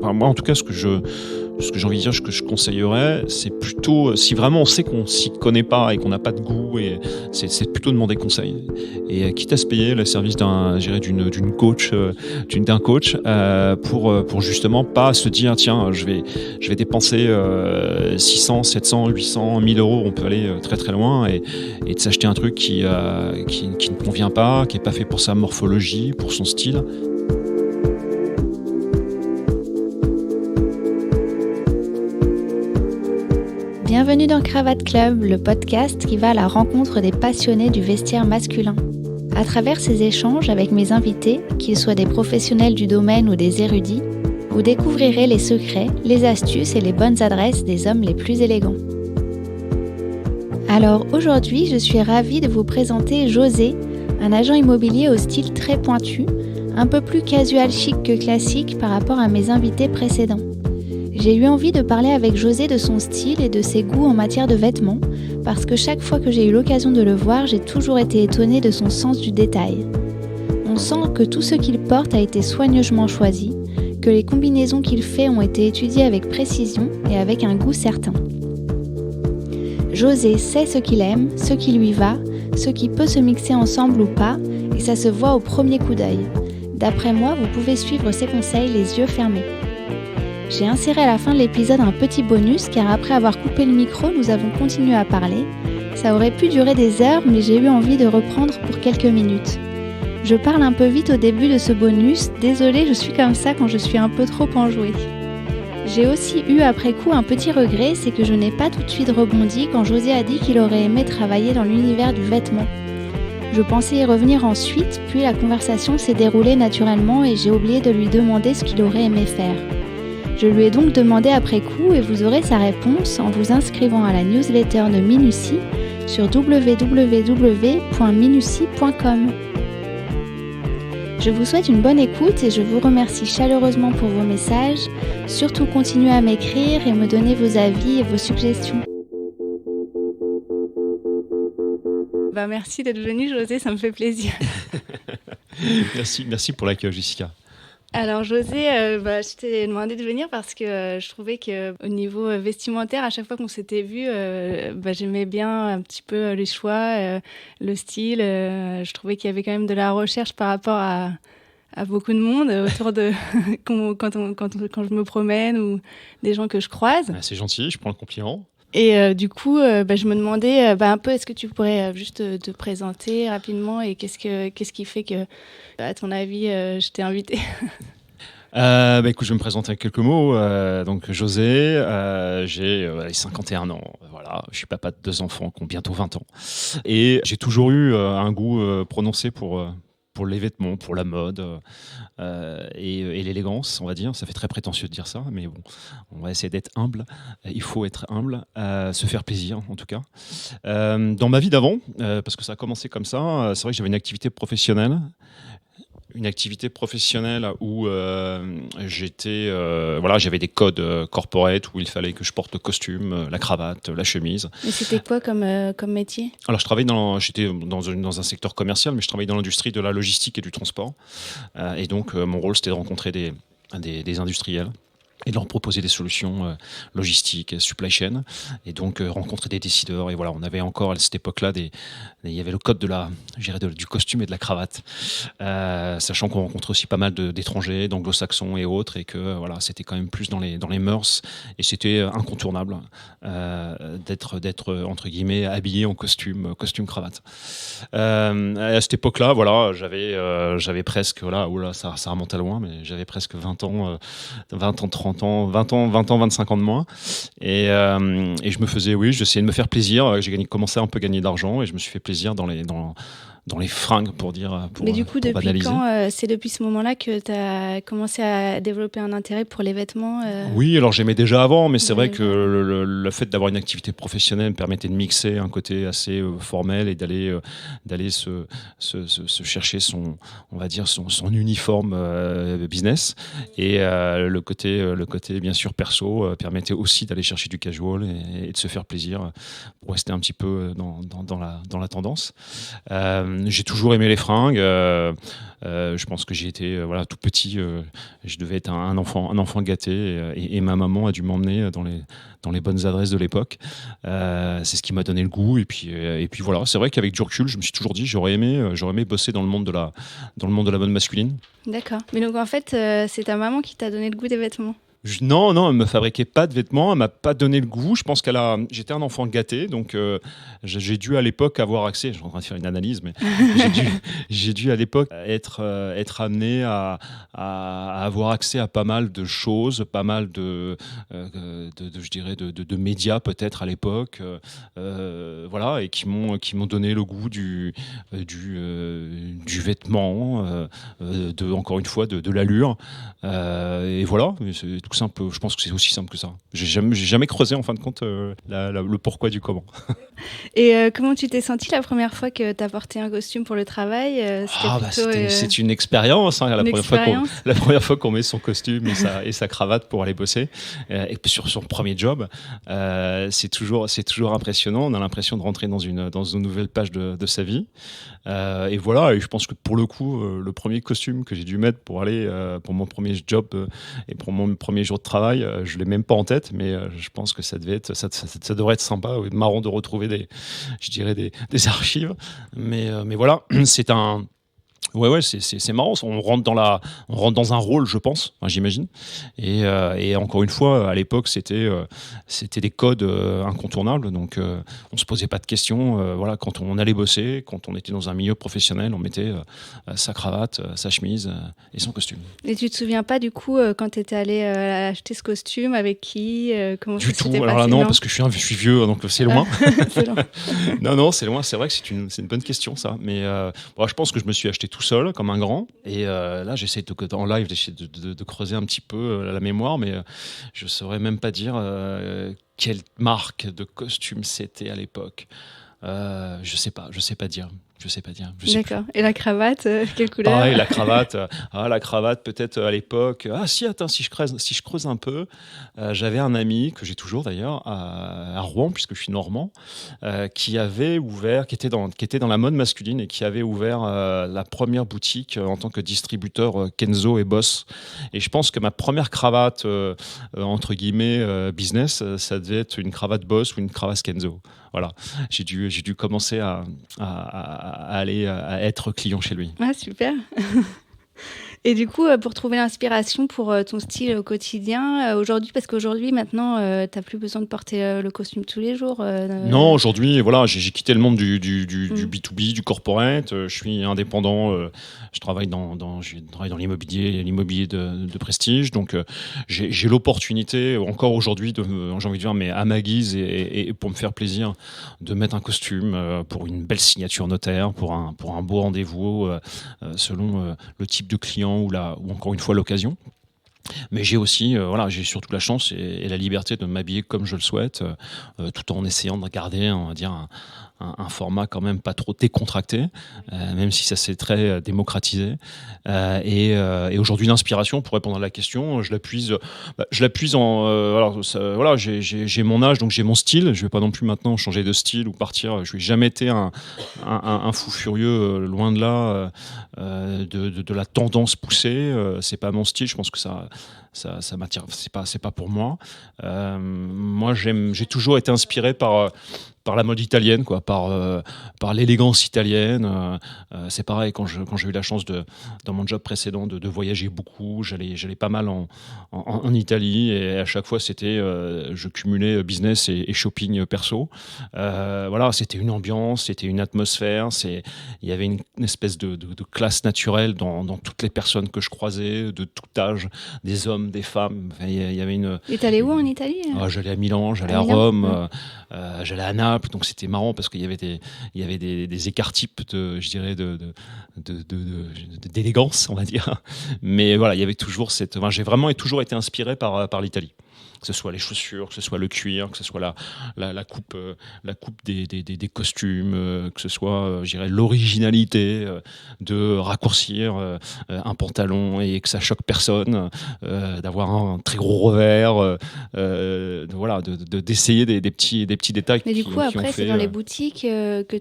enfin, moi en tout cas ce que j'ai envie de dire, ce que je conseillerais, c'est plutôt, si vraiment on sait qu'on s'y connaît pas et qu'on n'a pas de goût, et c'est plutôt demander conseil. Et quitte à se payer le service d'une coach, d'un coach, pour justement pas se dire tiens, je vais dépenser 600, 700, 800, 1000 euros, on peut aller très très loin, et de s'acheter un truc qui ne convient pas, qui est pas fait pour sa morphologie, pour son style. Bienvenue dans Cravate Club, le podcast qui va à la rencontre des passionnés du vestiaire masculin. À travers ces échanges avec mes invités, qu'ils soient des professionnels du domaine ou des érudits, vous découvrirez les secrets, les astuces et les bonnes adresses des hommes les plus élégants. Alors aujourd'hui, je suis ravie de vous présenter José, un agent immobilier au style très pointu, un peu plus casual chic que classique par rapport à mes invités précédents. J'ai eu envie de parler avec José de son style et de ses goûts en matière de vêtements, parce que chaque fois que j'ai eu l'occasion de le voir, j'ai toujours été étonnée de son sens du détail. On sent que tout ce qu'il porte a été soigneusement choisi, que les combinaisons qu'il fait ont été étudiées avec précision et avec un goût certain. José sait ce qu'il aime, ce qui lui va, ce qui peut se mixer ensemble ou pas, et ça se voit au premier coup d'œil. D'après moi, vous pouvez suivre ses conseils les yeux fermés. J'ai inséré à la fin de l'épisode un petit bonus car après avoir coupé le micro, nous avons continué à parler. Ça aurait pu durer des heures, mais j'ai eu envie de reprendre pour quelques minutes. Je parle un peu vite au début de ce bonus, désolée, je suis comme ça quand je suis un peu trop enjouée. J'ai aussi eu après coup un petit regret, c'est que je n'ai pas tout de suite rebondi quand José a dit qu'il aurait aimé travailler dans l'univers du vêtement. Je pensais y revenir ensuite, puis la conversation s'est déroulée naturellement et j'ai oublié de lui demander ce qu'il aurait aimé faire. Je lui ai donc demandé après coup et vous aurez sa réponse en vous inscrivant à la newsletter de Minucie sur www.minucie.com. Je vous souhaite une bonne écoute et je vous remercie chaleureusement pour vos messages. Surtout continuez à m'écrire et me donner vos avis et vos suggestions. Merci d'être venu José, ça me fait plaisir. Merci pour l'accueil, Jessica. Alors José, je t'ai demandé de venir parce que je trouvais qu'au niveau vestimentaire, à chaque fois qu'on s'était vu, j'aimais bien un petit peu les choix, le style. Je trouvais qu'il y avait quand même de la recherche par rapport à beaucoup de monde autour de quand je me promène ou des gens que je croise. Ah, c'est gentil, je prends le compliment. Et du coup, je me demandais un peu, est-ce que tu pourrais juste te présenter rapidement et qu'est-ce qui fait que, à ton avis, je t'ai invité? Écoute, je vais me présenter avec quelques mots. Donc José, j'ai 51 ans. Voilà, je suis papa de 2 enfants qui ont bientôt 20 ans. Et j'ai toujours eu un goût prononcé pour les vêtements, pour la mode et l'élégance, on va dire. Ça fait très prétentieux de dire ça, mais bon, on va essayer d'être humble. Il faut être humble, se faire plaisir en tout cas. Dans ma vie d'avant, parce que ça a commencé comme ça, c'est vrai que j'avais une activité professionnelle où j'avais des codes corporate où il fallait que je porte le costume, la cravate, la chemise. Et c'était quoi comme métier? Alors j'étais dans un secteur commercial, mais je travaillais dans l'industrie de la logistique et du transport. Et donc mon rôle c'était de rencontrer des industriels et de leur proposer des solutions logistiques, supply chain, et donc rencontrer des décideurs. Et voilà, on avait encore à cette époque-là il y avait le code du costume et de la cravate, sachant qu'on rencontre aussi pas mal d'étrangers, d'anglo-saxons et autres, et que voilà, c'était quand même plus dans les mœurs, et c'était incontournable d'être entre guillemets habillé en costume cravate. À cette époque-là, voilà, j'avais presque, ça remonte à loin, mais j'avais presque 20 ans, 30 ans, 20 ans, 25 ans de moins. Et je me faisais, j'essayais de me faire plaisir. J'ai commencé à un peu gagner d'argent et je me suis fait plaisir dans les fringues, pour dire. Mais du coup, depuis banaliser. quand c'est depuis ce moment-là que tu as commencé à développer un intérêt pour les vêtements Oui, alors j'aimais déjà avant, mais c'est vrai que le fait d'avoir une activité professionnelle me permettait de mixer un côté assez formel et d'aller se chercher son uniforme business. Et le côté bien sûr perso permettait aussi d'aller chercher du casual et de se faire plaisir pour rester un petit peu dans la tendance. J'ai toujours aimé les fringues. Je pense que j'ai été tout petit, je devais être un enfant gâté et ma maman a dû m'emmener dans les bonnes adresses de l'époque. C'est ce qui m'a donné le goût et puis voilà. C'est vrai qu'avec du recul, je me suis toujours dit j'aurais aimé bosser dans le monde de la mode masculine. D'accord. Mais donc en fait, c'est ta maman qui t'a donné le goût des vêtements? Non, elle me fabriquait pas de vêtements, elle m'a pas donné le goût. Je pense j'étais un enfant gâté, donc j'ai dû à l'époque avoir accès. Je suis en train de faire une analyse, mais j'ai dû à l'époque être amené à avoir accès à pas mal de choses, pas mal je dirais de médias peut-être à l'époque, voilà, et qui m'ont donné le goût du vêtement, encore une fois de l'allure, et voilà. C'est tout simple. Je pense que c'est aussi simple que ça. J'ai jamais creusé en fin de compte le pourquoi du comment. Et comment tu t'es sentie la première fois que tu as porté un costume pour le travail? C'est une expérience. La première fois qu'on met son costume et sa cravate pour aller bosser, et sur son premier job, c'est toujours impressionnant. On a l'impression de rentrer dans une nouvelle page de sa vie. Et voilà. Et je pense que pour le coup, le premier costume que j'ai dû mettre pour aller pour mon premier job et pour mon premier jour de travail, je l'ai même pas en tête, mais je pense que ça devrait être sympa, marrant de retrouver des archives. Mais voilà, c'est un... Ouais, c'est marrant. On rentre dans un rôle, je pense, j'imagine. Et encore une fois, à l'époque, c'était des codes incontournables. Donc, on se posait pas de questions. Voilà, quand on allait bosser, quand on était dans un milieu professionnel, on mettait sa cravate, sa chemise et son costume. Et tu te souviens pas du coup quand tu étais allé acheter ce costume, avec qui, comment du ça tout. s'était Alors passé? là, non, parce que je suis vieux, donc c'est loin. C'est long. Non, c'est loin. C'est vrai que c'est une bonne question, ça. Mais je pense que je me suis acheté tout seul, comme un grand. Et là, j'essaie en live de creuser un petit peu la mémoire, mais je saurais même pas dire quelle marque de costume c'était à l'époque. Je sais pas dire. D'accord. Et la cravate, quelle couleur? Pareil, la cravate, peut-être à l'époque. Ah si, attends, si je creuse un peu, j'avais un ami que j'ai toujours d'ailleurs à Rouen, puisque je suis normand, qui était dans la mode masculine et qui avait ouvert la première boutique en tant que distributeur Kenzo et Boss. Et je pense que ma première cravate entre guillemets business, ça devait être une cravate Boss ou une cravate Kenzo. Voilà, j'ai dû commencer à aller à être client chez lui. Ah, super. Et du coup, pour trouver l'inspiration pour ton style au quotidien, aujourd'hui, parce qu'aujourd'hui, maintenant, tu n'as plus besoin de porter le costume tous les jours. Non, aujourd'hui, voilà, j'ai quitté le monde du B2B, du corporate. Je suis indépendant. Je travaille dans l'immobilier de prestige. Donc, j'ai l'opportunité, encore aujourd'hui, j'ai envie de dire, mais à ma guise et pour me faire plaisir, de mettre un costume pour une belle signature notaire, pour un beau rendez-vous, selon le type de client ou encore une fois l'occasion. Mais j'ai aussi, j'ai surtout la chance et la liberté de m'habiller comme je le souhaite, tout en essayant de garder, on va dire, un format quand même pas trop décontracté, même si ça s'est très démocratisé. Et aujourd'hui, l'inspiration, pour répondre à la question, je la puise en... j'ai mon âge, donc j'ai mon style. Je vais pas non plus maintenant changer de style ou partir. Je n'ai jamais été un fou furieux, loin de là, de la tendance poussée. C'est pas mon style. Je pense que ça m'attire. C'est pas pour moi. Moi, j'ai toujours été inspiré par la mode italienne, quoi, par l'élégance italienne. C'est pareil, quand j'ai eu la chance dans mon job précédent de voyager beaucoup, j'allais pas mal en Italie, et à chaque fois c'était je cumulais business et shopping perso. C'était une ambiance, c'était une atmosphère, il y avait une espèce de classe naturelle dans toutes les personnes que je croisais, de tout âge, des hommes, des femmes. Enfin, il y avait une... Et t'allais où en Italie? J'allais à Milan, j'allais à Rome, j'allais à Naples. Donc c'était marrant parce qu'il y avait des écarts types d'élégance, on va dire. Mais voilà, il y avait toujours j'ai vraiment toujours été inspiré par l'Italie. que ce soit les chaussures, que ce soit le cuir, que ce soit la coupe, des costumes, que ce soit, je dirais, l'originalité de raccourcir un pantalon et que ça choque personne, d'avoir un très gros revers, d'essayer des petits détails. Mais du coup, après, qui ont c'est fait, dans les boutiques que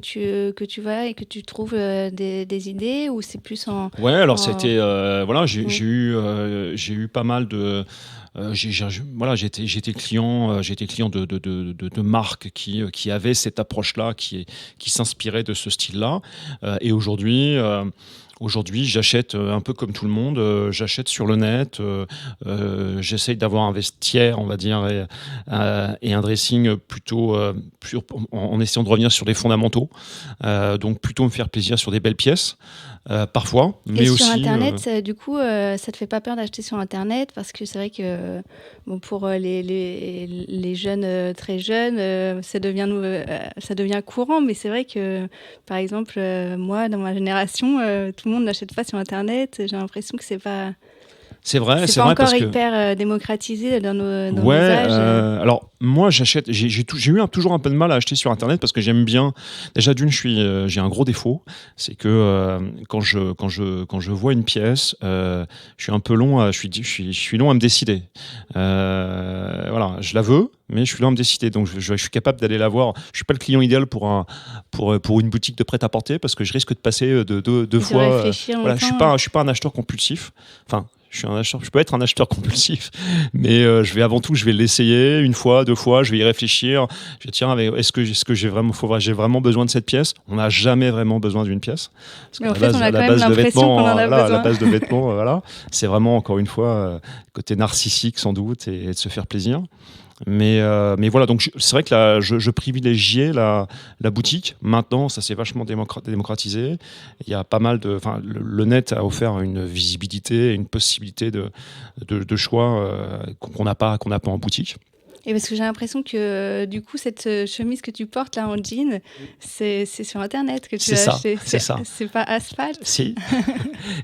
tu vas et que tu trouves des idées, ou c'est plus en... Ouais, alors en... c'était j'ai eu pas mal de j'étais client de marques qui avaient cette approche-là, qui s'inspiraient de ce style-là. Et aujourd'hui, j'achète un peu comme tout le monde. J'achète sur le net. J'essaye d'avoir un vestiaire, on va dire, et un dressing plutôt en essayant de revenir sur les fondamentaux. Donc plutôt me faire plaisir sur des belles pièces. Parfois, mais et aussi sur Internet, du coup, ça te fait pas peur d'acheter sur Internet, parce que c'est vrai que pour les jeunes, très jeunes, ça devient courant, mais c'est vrai que, par exemple, moi, dans ma génération, tout le monde n'achète pas sur Internet. J'ai l'impression que c'est pas c'est pas vrai encore parce que hyper démocratisé dans nos ouais, usages. alors moi j'achète, j'ai eu toujours un peu de mal à acheter sur Internet parce que j'aime bien. Déjà d'une, j'ai un gros défaut, c'est que quand je vois une pièce, je suis un peu long, je suis long à me décider. Voilà, je la veux, mais je suis long à me décider, donc je suis capable d'aller la voir. Je suis pas le client idéal pour une boutique de prêt-à-porter parce que je risque de passer deux fois. Réfléchir Voilà, longtemps. je suis pas un acheteur compulsif. Enfin, je peux être un acheteur compulsif, mais je vais l'essayer une fois, deux fois, je vais y réfléchir. Je vais tiens, est-ce que j'ai vraiment besoin de cette pièce? On n'a jamais vraiment besoin d'une pièce. Parce Mais en fait, on a quand même l'impression qu'on en a voilà, à la besoin. base de vêtements, voilà, c'est vraiment encore une fois côté narcissique sans doute et de se faire plaisir. Mais voilà, donc c'est vrai que là, je privilégiais la boutique. Maintenant, ça s'est vachement démocratisé. Il y a pas mal de, enfin, le net a offert une visibilité, une possibilité de choix qu'on n'a pas en boutique. Et parce que j'ai l'impression que du coup, cette chemise que tu portes là en jean, c'est sur Internet que tu l'as achetée. C'est ça. C'est pas Asphalt. Si.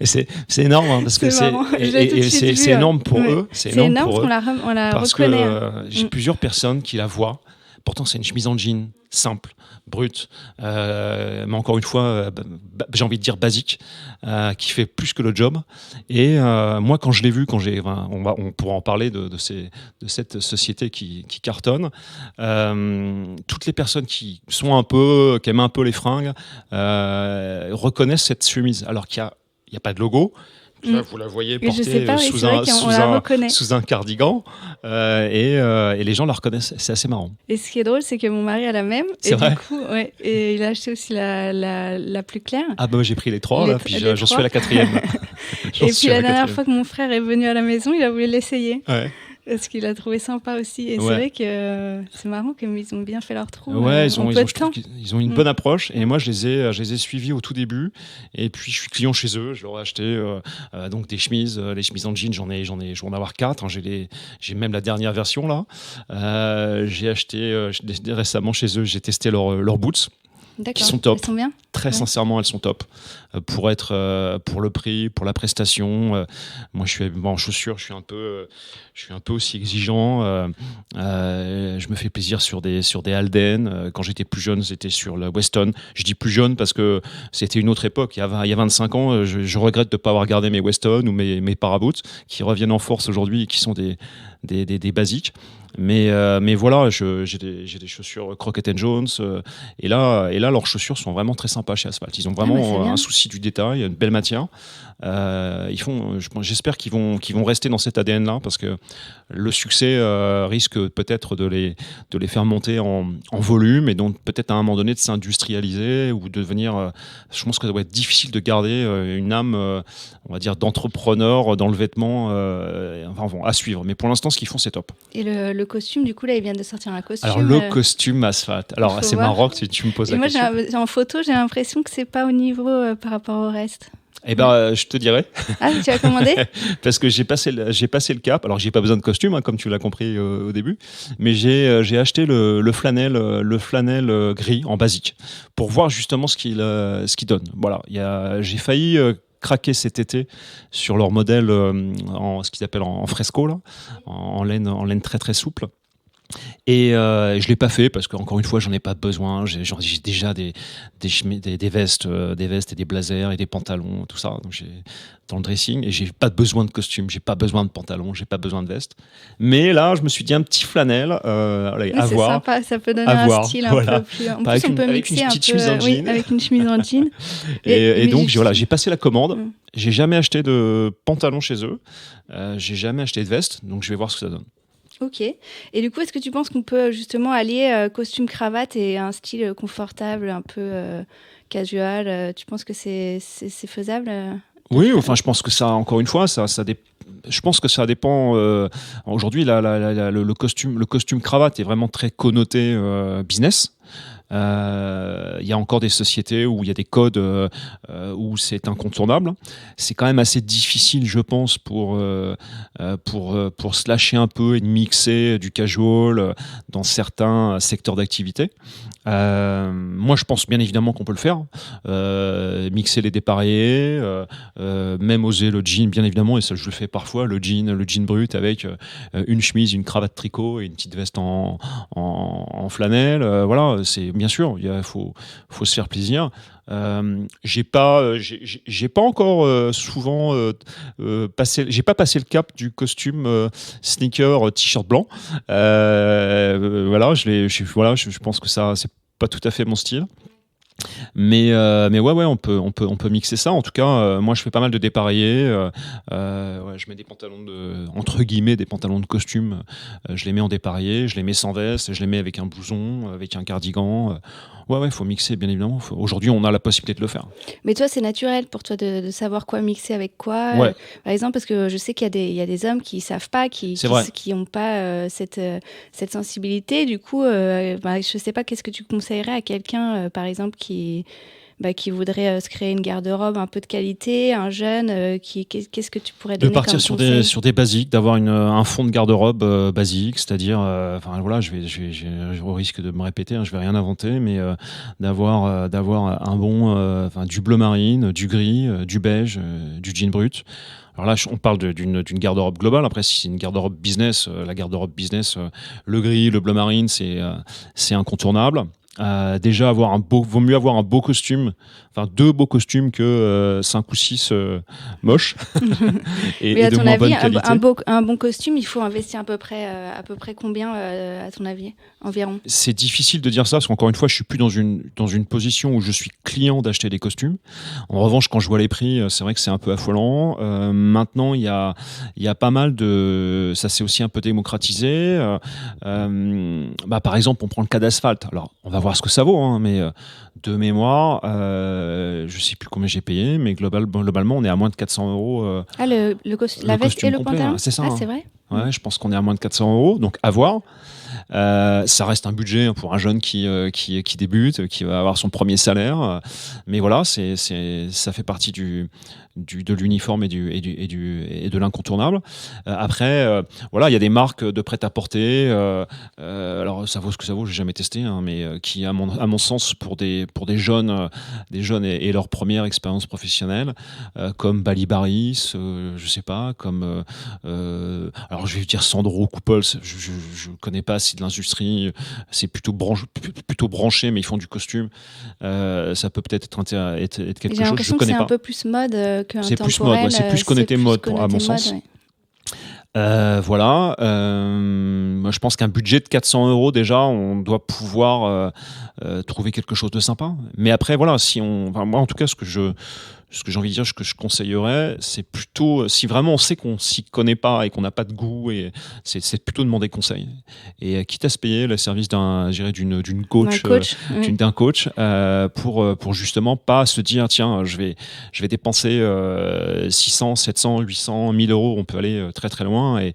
Et c'est énorme hein, parce que c'est énorme pour eux. C'est énorme pour parce qu'on la parce reconnaît. que j'ai plusieurs personnes qui la voient. Pourtant, c'est une chemise en jean, simple, brute, mais encore une fois, j'ai envie de dire basique, qui fait plus que le job. Et moi, quand je l'ai vue, on pourra en parler de cette société qui cartonne. Toutes les personnes qui aiment un peu les fringues, reconnaissent cette chemise, alors qu'il n'y a pas de logo. Vous la voyez portée sous un cardigan et les gens la reconnaissent. C'est assez marrant. Et ce qui est drôle, c'est que mon mari a la même. C'est vrai. Du coup, ouais, et il a acheté aussi la plus claire. Ah bah j'ai pris les trois, là, puis j'en suis à la quatrième. Et puis la dernière fois que mon frère est venu à la maison, il a voulu l'essayer. Ouais. Parce qu'il a trouvé sympa aussi. Et ouais. C'est vrai que c'est marrant comme ils ont bien fait leur trou. Ouais, je trouve qu'ils ont une bonne approche. Et moi, je les ai suivis au tout début. Et puis, je suis client chez eux. Je leur ai acheté donc des chemises. Les chemises en jean, je vais en avoir 4. Hein. J'ai même la dernière version là. J'ai acheté récemment chez eux. J'ai testé leurs boots. Qui sont top. Elles sont bien. Très sincèrement, elles sont top. Pour le prix, pour la prestation. Moi, en chaussures, je suis un peu aussi exigeant. Je me fais plaisir sur des Alden. Quand j'étais plus jeune, c'était sur la Weston. Je dis plus jeune parce que c'était une autre époque. Il y a 25 ans, je regrette de ne pas avoir gardé mes Weston ou mes Paraboots qui reviennent en force aujourd'hui et qui sont des basiques. Mais voilà, j'ai des chaussures Crockett Jones et là leurs chaussures sont vraiment très sympas chez Asphalt. Ils ont vraiment un souci du détail, une belle matière. J'espère qu'ils vont rester dans cet ADN là parce que le succès risque peut-être de les faire monter en volume et donc peut-être à un moment donné de s'industrialiser ou de devenir. Je pense que ça va être difficile de garder une âme, on va dire, d'entrepreneur dans le vêtement. À suivre. Mais pour l'instant, ce qu'ils font, c'est top. Et le costume, du coup, là, ils viennent de sortir un costume. Alors, le costume Asphalt. Alors, c'est marrant que tu me poses la question. Moi, en photo, j'ai l'impression que c'est pas au niveau par rapport au reste. Eh ben, je te dirais. Ah, tu as commandé? Parce que j'ai passé le cap. Alors, j'ai pas besoin de costume, hein, comme tu l'as compris au début, mais j'ai acheté le flanelle gris en basique pour voir justement ce qu'il donne. Voilà, j'ai failli craqué cet été sur leur modèle en ce qu'ils appellent en fresco, là, en laine très très souple. Et je l'ai pas fait parce qu'encore une fois, j'en ai pas besoin. J'ai déjà des vestes, et des blazers et des pantalons, tout ça. Donc dans le dressing, et j'ai pas besoin de costume, j'ai pas besoin de pantalon, j'ai pas besoin de veste. Mais là, je me suis dit un petit flanelle, allez, à c'est voir. sympa, ça peut donner un style un peu plus. En plus, on peut mixer un peu, oui, avec une chemise en jean. Et donc j'ai passé la commande. J'ai jamais acheté de pantalon chez eux. J'ai jamais acheté de veste, donc je vais voir ce que ça donne. Ok. Et du coup, est-ce que tu penses qu'on peut justement allier costume-cravate et un style confortable, un peu casual Tu penses que c'est faisable Oui, enfin, je pense que ça, encore une fois, je pense que ça dépend. Aujourd'hui, le costume cravate est vraiment très connoté business. Il y a encore des sociétés où il y a des codes où c'est incontournable. C'est quand même assez difficile, je pense, pour se lâcher un peu et de mixer du casual dans certains secteurs d'activité. Moi, je pense bien évidemment qu'on peut le faire. Mixer les dépareillés, même oser le jean, bien évidemment, et ça je le fais parfois, le jean brut avec une chemise, une cravate tricot et une petite veste en flanelle. Voilà, c'est bien sûr, il faut se faire plaisir. J'ai pas encore souvent j'ai pas passé le cap du costume sneaker t-shirt blanc. Voilà, je pense que ça c'est pas tout à fait mon style. Mais ouais, on peut mixer ça. En tout cas, moi, je fais pas mal de dépareillés. Je mets des pantalons entre guillemets, des pantalons de costume. Je les mets en dépareillé, je les mets sans veste, je les mets avec un blouson, avec un cardigan. Ouais, faut mixer, bien évidemment. Aujourd'hui, on a la possibilité de le faire. Mais toi, c'est naturel pour toi de savoir quoi mixer avec quoi. Ouais. Par exemple, parce que je sais qu'il y a des hommes qui savent pas, qui ont pas cette sensibilité. Du coup, je sais pas, qu'est-ce que tu conseillerais à quelqu'un, par exemple, qui voudrait se créer une garde-robe un peu de qualité, un jeune, qu'est-ce que tu pourrais donner comme conseil ? De partir sur des basiques, d'avoir un fond de garde-robe basique, c'est-à-dire, voilà, je au risque de me répéter, je vais rien inventer, mais d'avoir un bon, du bleu marine, du gris, du beige, du jean brut. Alors là, on parle d'une garde-robe globale. Après, si c'est une garde-robe business, la garde-robe business, le gris, le bleu marine, c'est incontournable. Déjà vaut mieux avoir un beau costume, enfin 2 beaux costumes que 5 ou 6 moches et de moins bonne qualité. Un bon costume, il faut investir à peu près combien à ton avis environ ? C'est difficile de dire ça parce qu'encore une fois, je suis plus dans une position où je suis client d'acheter des costumes. En revanche, quand je vois les prix, c'est vrai que c'est un peu affolant. Maintenant, il y a pas mal de, ça s'est aussi un peu démocratisé. Par exemple, on prend le cas d'Asphalt. Alors, on va voir ce que ça vaut, mais de mémoire, je sais plus combien j'ai payé, mais globalement, on est à moins de 400 €. La veste et le pantalon, c'est ça. C'est vrai. Ouais, je pense qu'on est à moins de 400 €, donc à voir. Ça reste un budget pour un jeune qui débute, qui va avoir son premier salaire. Mais voilà, ça fait partie de l'uniforme et de l'incontournable. Après, voilà, il y a des marques de prêt-à-porter. Alors, ça vaut ce que ça vaut, j'ai jamais testé, mais qui, à mon sens, pour des jeunes et leur première expérience professionnelle, comme Bali Baris, je sais pas, comme alors je vais dire Sandro Couples, je connais pas assez de l'industrie, c'est plutôt branché, mais ils font du costume. Ça peut peut-être être quelque chose. J'ai l'impression que c'est un peu plus mode qu'un temporel. C'est plus mode, c'est plus connoté mode, à mon sens. Ouais. Voilà. Moi, je pense qu'un budget de 400 € déjà, on doit pouvoir trouver quelque chose de sympa. Mais après, voilà, moi en tout cas, ce que j'ai envie de dire, ce que je conseillerais, c'est plutôt, si vraiment on sait qu'on s'y connaît pas et qu'on n'a pas de goût, et c'est plutôt demander conseil. Et quitte à se payer le service d'un coach, d'un coach, pour justement pas se dire, tiens, je vais dépenser 600, 700, 800, 1000 €, on peut aller très très loin, et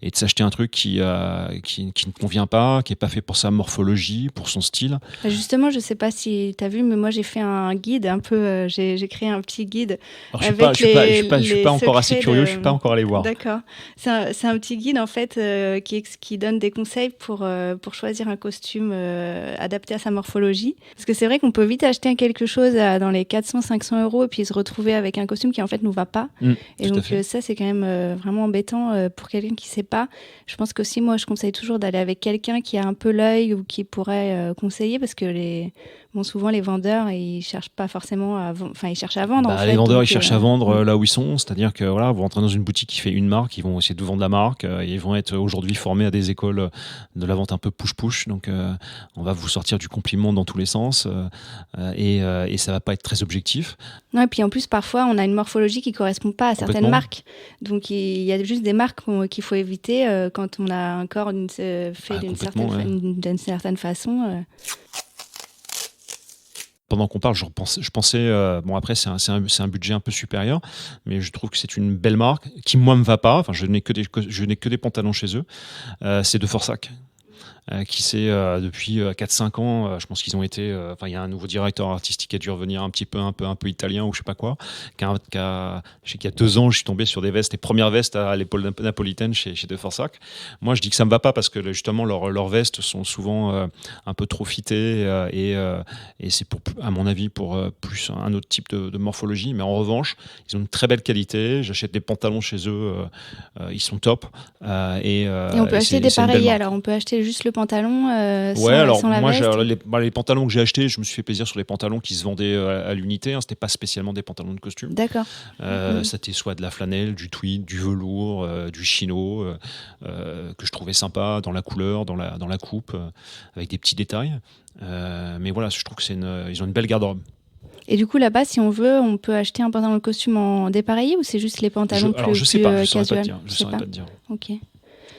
de s'acheter un truc qui ne convient pas, qui est pas fait pour sa morphologie, pour son style. Justement, je sais pas si tu as vu, mais moi j'ai fait un guide un peu, j'ai créé un petit petit guide. Alors, je suis pas encore assez curieux, je suis pas encore allé voir. D'accord. C'est un petit guide en fait qui donne des conseils pour choisir un costume adapté à sa morphologie. Parce que c'est vrai qu'on peut vite acheter quelque chose dans les 400-500 euros et puis se retrouver avec un costume qui en fait nous va pas. Et donc ça c'est quand même vraiment embêtant pour quelqu'un qui sait pas. Je pense qu'aussi moi je conseille toujours d'aller avec quelqu'un qui a un peu l'œil ou qui pourrait conseiller, parce que souvent les vendeurs ils cherchent pas forcément ils cherchent à vendre. Les vendeurs ils cherchent à vendre là où ils sont, c'est-à-dire que voilà, vous rentrez dans une boutique qui fait une marque, ils vont essayer de vous vendre la marque, ils vont être aujourd'hui formés à des écoles de la vente un peu push-push, donc on va vous sortir du compliment dans tous les sens et ça va pas être très objectif. Non, et puis en plus parfois on a une morphologie qui correspond pas à certaines marques, donc il y a juste des marques qu'il faut éviter quand on a un corps fait d'une certaine façon. Pendant qu'on parle, je pensais après c'est un budget un peu supérieur, mais je trouve que c'est une belle marque qui moi me va pas. Enfin, je n'ai que des pantalons chez eux. C'est de Forsac. Qui c'est depuis 4-5 ans, je pense qu'ils ont été, il y a un nouveau directeur artistique qui a dû revenir un peu italien ou je sais pas quoi, je sais qu'il y a 2 ans je suis tombé sur des vestes, les premières vestes à l'épaule napolitaine chez De Forsac. Moi je dis que ça me va pas parce que justement leurs vestes sont souvent un peu trop fitées et c'est à mon avis pour plus un autre type de morphologie, mais en revanche ils ont une très belle qualité. J'achète des pantalons chez eux, ils sont top et on peut acheter des pareils, alors on peut acheter juste le pantalon sans la veste. Les pantalons que j'ai achetés, je me suis fait plaisir sur les pantalons qui se vendaient à l'unité, c'était pas spécialement des pantalons de costume. D'accord. C'était soit de la flanelle, du tweed, du velours, du chino que je trouvais sympa dans la couleur, dans la coupe, avec des petits détails, mais voilà, je trouve que ils ont une belle garde-robe. Et du coup, là-bas, si on veut, on peut acheter un pantalon de costume en dépareillé ou c'est juste les pantalons je sais pas, casual? Je saurais pas te dire. Ok.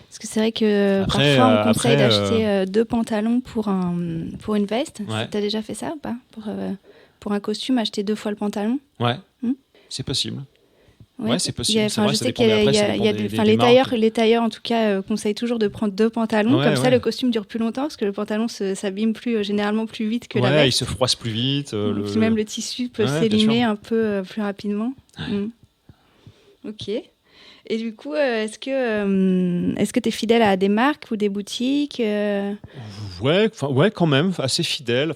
Parce que c'est vrai que parfois, on conseille d'acheter 2 pantalons pour une veste. Ouais. Tu as déjà fait ça ou pas pour un costume, acheter 2 fois le pantalon? Ouais, c'est possible. Ouais, c'est possible. Je sais qu'il y a les tailleurs, en tout cas, conseillent toujours de prendre 2 pantalons. Comme ça, le costume dure plus longtemps parce que le pantalon s'abîme généralement plus vite que la veste. Il se froisse plus vite. Même le tissu peut s'élimer un peu plus rapidement. Ok. Et du coup, est-ce que tu es fidèle à des marques ou des boutiques Ouais, quand même, assez fidèle.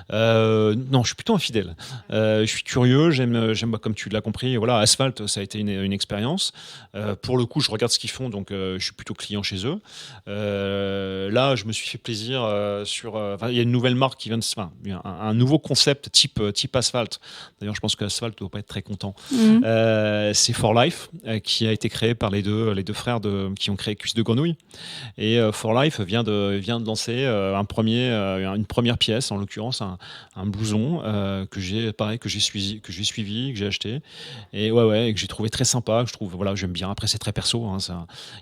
Non, je suis plutôt infidèle. Je suis curieux, j'aime comme tu l'as compris. Voilà, Asphalt, ça a été une expérience. Pour le coup, je regarde ce qu'ils font, donc je suis plutôt client chez eux. Là, je me suis fait plaisir il y a une nouvelle marque qui vient un nouveau concept type Asphalt. D'ailleurs, je pense qu'Asphalt doit pas être très content. C'est For Life. Qui a été créé par les deux frères qui ont créé Cuisse de Grenouille. Et For Life vient de lancer une première pièce, en l'occurrence un blouson que j'ai suivi, que j'ai acheté et que j'ai trouvé très sympa, que je trouve j'aime bien. Après c'est très perso, il